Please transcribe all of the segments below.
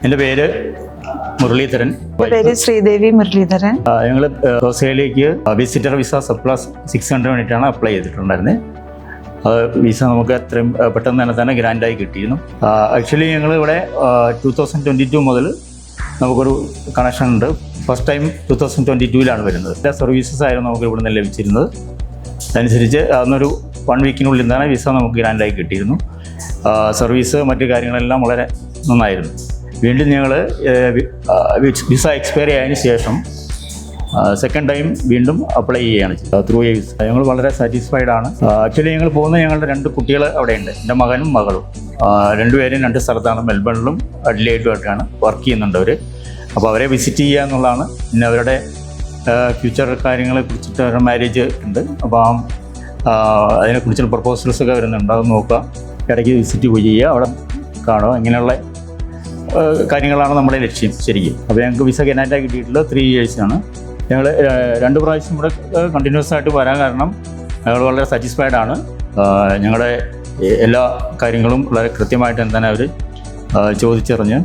എൻ്റെ പേര് മുരളീധരൻ. പേര് ശ്രീദേവി മുരളീധരൻ. ഞങ്ങൾ ഓസ്ട്രേലിയയിലേക്ക് വിസിറ്റർ വിസ സർപ്ലസ് 600 വേണ്ടിയിട്ടാണ് അപ്ലൈ ചെയ്തിട്ടുണ്ടായിരുന്നത്. വിസ നമുക്ക് എത്രയും പെട്ടെന്ന് തന്നെ ഗ്രാൻഡായി കിട്ടിയിരുന്നു. ആക്ച്വലി ഞങ്ങൾ ഇവിടെ 2022 മുതൽ നമുക്കൊരു കണക്ഷൻ ഉണ്ട്. ഫസ്റ്റ് ടൈം 2022 വരുന്നത്. എല്ലാ സർവീസസ് ആയിരുന്നു നമുക്ക് ഇവിടെ നിന്ന് ലഭിച്ചിരുന്നത്. അതനുസരിച്ച് അന്നൊരു 1 വീക്കിനുള്ളിൽ തന്നെ വിസ നമുക്ക് ഗ്രാൻഡായി കിട്ടിയിരുന്നു. സർവീസ് മറ്റു കാര്യങ്ങളെല്ലാം വളരെ നന്നായിരുന്നു. വീണ്ടും ഞങ്ങൾ വിസ എക്സ്പയറി ആയതിനു ശേഷം സെക്കൻഡ് ടൈം വീണ്ടും അപ്ലൈ ചെയ്യുകയാണ് ത്രൂ എ വിസ. ഞങ്ങൾ വളരെ സാറ്റിസ്ഫൈഡ് ആണ്. ആക്ച്വലി ഞങ്ങൾ പോകുന്ന ഞങ്ങളുടെ 2 കുട്ടികൾ അവിടെയുണ്ട്, എൻ്റെ മകനും മകളും. രണ്ടുപേരും 2 സ്ഥലത്താണ്, മെൽബണിലും അഡ്ലേഡുമായിട്ടാണ് വർക്ക് ചെയ്യുന്നുണ്ട് അവർ. അപ്പോൾ അവരെ വിസിറ്റ് ചെയ്യുക എന്നുള്ളതാണ്. പിന്നെ അവരുടെ ഫ്യൂച്ചർ കാര്യങ്ങളെ കുറിച്ചിട്ട് അവരുടെ മാരേജ് ഉണ്ട്. അപ്പോൾ അതിനെക്കുറിച്ചുള്ള പ്രപ്പോസൽസൊക്കെ വരുന്നുണ്ട്, അത് നോക്കുക, ഇടയ്ക്ക് വിസിറ്റ് ചെയ്യുക, അവിടെ കാണുക. ഇങ്ങനെയുള്ള കാര്യങ്ങളാണ് നമ്മുടെ ലക്ഷ്യം ശരിക്കും. അപ്പോൾ ഞങ്ങൾക്ക് വിസ ഗ്രാൻഡായി കിട്ടിയിട്ടുള്ളത് 3 ഇയേഴ്സാണ്. ഞങ്ങൾ 2 പ്രാവശ്യം ഇവിടെ കണ്ടിന്യൂസ് ആയിട്ട് വരാൻ കാരണം ഞങ്ങൾ വളരെ സാറ്റിസ്ഫൈഡ് ആണ്. ഞങ്ങളുടെ എല്ലാ കാര്യങ്ങളും വളരെ കൃത്യമായിട്ട് തന്നെ അവർ ചോദിച്ചറിഞ്ഞ്,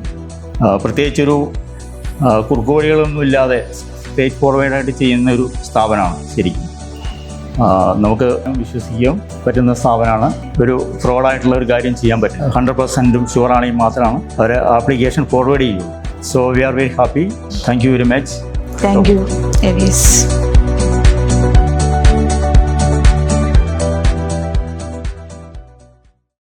പ്രത്യേകിച്ചൊരു കുറുക്കുവഴികളൊന്നും ഇല്ലാതെ സ്ട്രേറ്റ് ഫോർവേഡായിട്ട് ചെയ്യുന്ന ഒരു സ്ഥാപനമാണ് ശരിക്കും. നമുക്ക് വിശ്വസിക്കാൻ പറ്റുന്ന സ്ഥാപനമാണ്. ഒരു ഫ്രോഡായിട്ടുള്ള ഒരു കാര്യം ചെയ്യാൻ പറ്റും. 100% ഷുവറാണെങ്കിൽ മാത്രമാണ് അവർ ആപ്ലിക്കേഷൻ ഫോർവേഡ് ചെയ്യുള്ളൂ. So we are very happy. Thank you very much. Thank you.